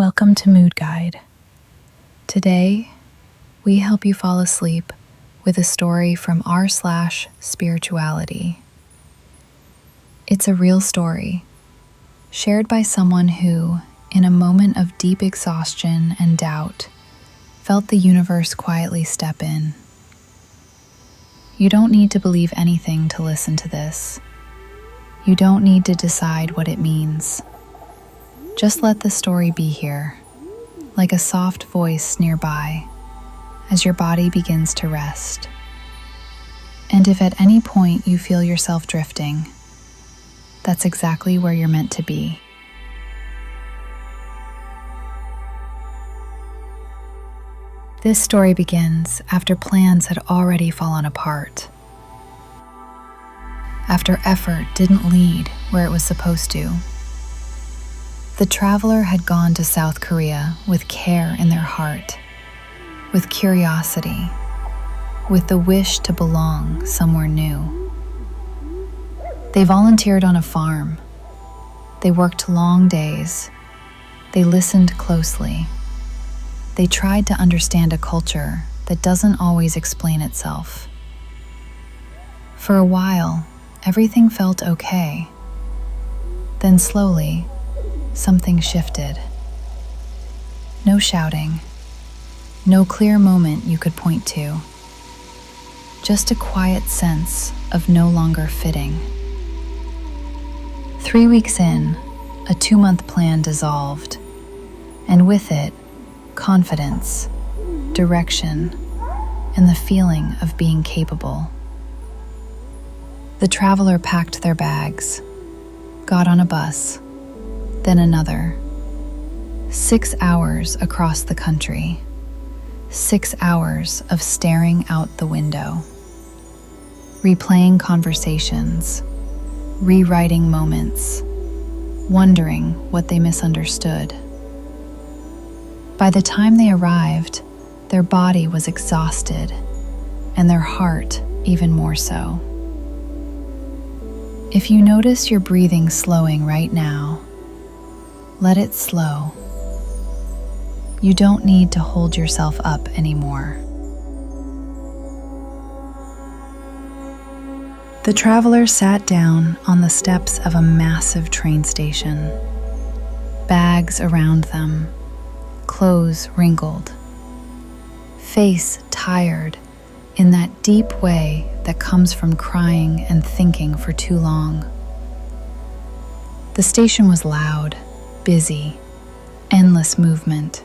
Welcome to Mood Guide. Today, we help you fall asleep with a story from r/spirituality. It's a real story, shared by someone who, in a moment of deep exhaustion and doubt, felt the universe quietly step in. You don't need to believe anything to listen to this. You don't need to decide what it means. Just let the story be here, like a soft voice nearby, as your body begins to rest. And if at any point you feel yourself drifting, that's exactly where you're meant to be. This story begins after plans had already fallen apart, after effort didn't lead where it was supposed to. The traveler had gone to South Korea with care in their heart, with curiosity, with the wish to belong somewhere new. They volunteered on a farm. They worked long days. They listened closely. They tried to understand a culture that doesn't always explain itself. For a while, everything felt okay. Then slowly, something shifted. No shouting, no clear moment you could point to. Just a quiet sense of no longer fitting. 3 weeks in, a 2-month plan dissolved, and with it, confidence, direction, and the feeling of being capable. The traveler packed their bags, got on a bus, then another. 6 hours across the country. 6 hours of staring out the window. Replaying conversations. Rewriting moments. Wondering what they misunderstood. By the time they arrived, their body was exhausted, and their heart even more so. If you notice your breathing slowing right now, let it slow. You don't need to hold yourself up anymore. The traveler sat down on the steps of a massive train station. Bags around them, clothes wrinkled, face tired in that deep way that comes from crying and thinking for too long. The station was loud, busy, endless movement.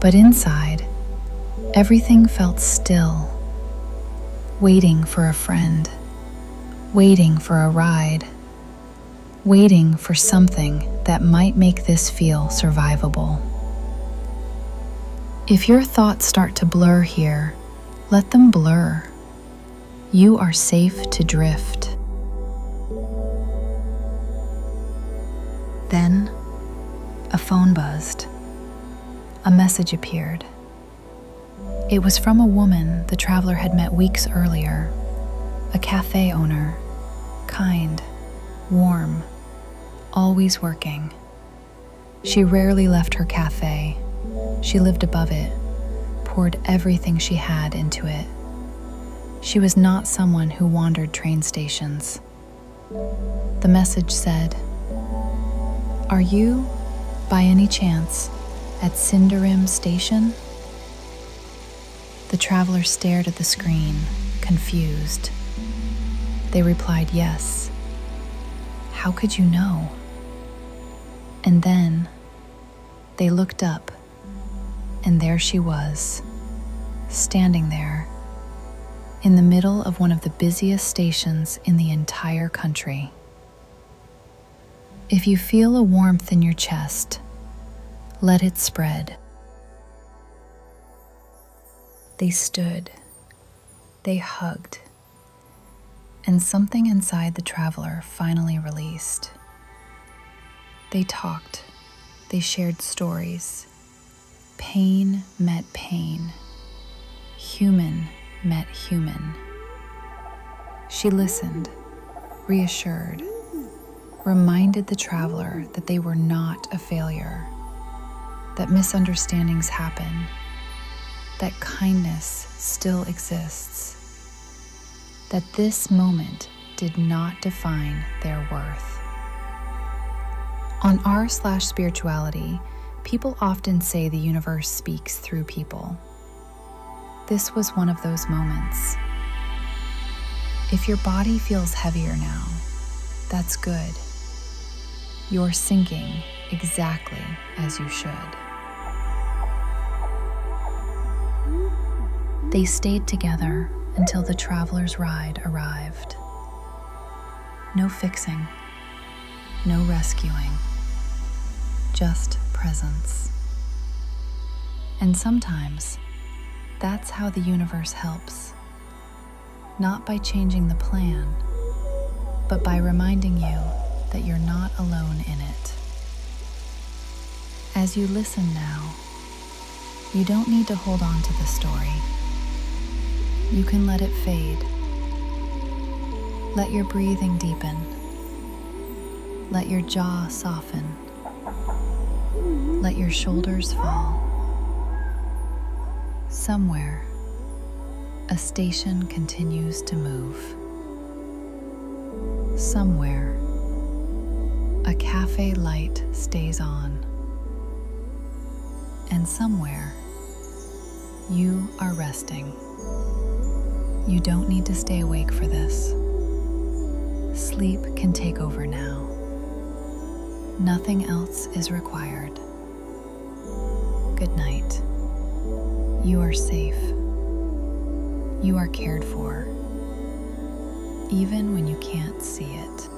But inside, everything felt still, waiting for a friend, waiting for a ride, waiting for something that might make this feel survivable. If your thoughts start to blur here, let them blur. You are safe to drift. Then, a phone buzzed. A message appeared. It was from a woman the traveler had met weeks earlier, a cafe owner, kind, warm, always working. She rarely left her cafe. She lived above it, poured everything she had into it. She was not someone who wandered train stations. The message said, "Are you, by any chance, at Sindarim Station?" The traveler stared at the screen, confused. They replied yes. How could you know? And then they looked up, and there she was, standing there, in the middle of one of the busiest stations in the entire country. If you feel a warmth in your chest, let it spread. They stood, they hugged, and something inside the traveler finally released. They talked, they shared stories. Pain met pain. Human met human. She listened, reassured, reminded the traveler that they were not a failure. that misunderstandings happen, that kindness still exists, that this moment did not define their worth. On r/spirituality, people often say the universe speaks through people. This was one of those moments. If your body feels heavier now, that's good. You're sinking exactly as you should. They stayed together until the traveler's ride arrived. No fixing, no rescuing, just presence. And sometimes, that's how the universe helps. Not by changing the plan, but by reminding you that you're not alone in it. As you listen now, you don't need to hold on to the story. You can let it fade. Let your breathing deepen. Let your jaw soften. Let your shoulders fall. Somewhere, a station continues to move. Somewhere, a cafe light stays on. And somewhere, you are resting. You don't need to stay awake for this. Sleep can take over now. Nothing else is required. Good night. You are safe. You are cared for, even when you can't see it.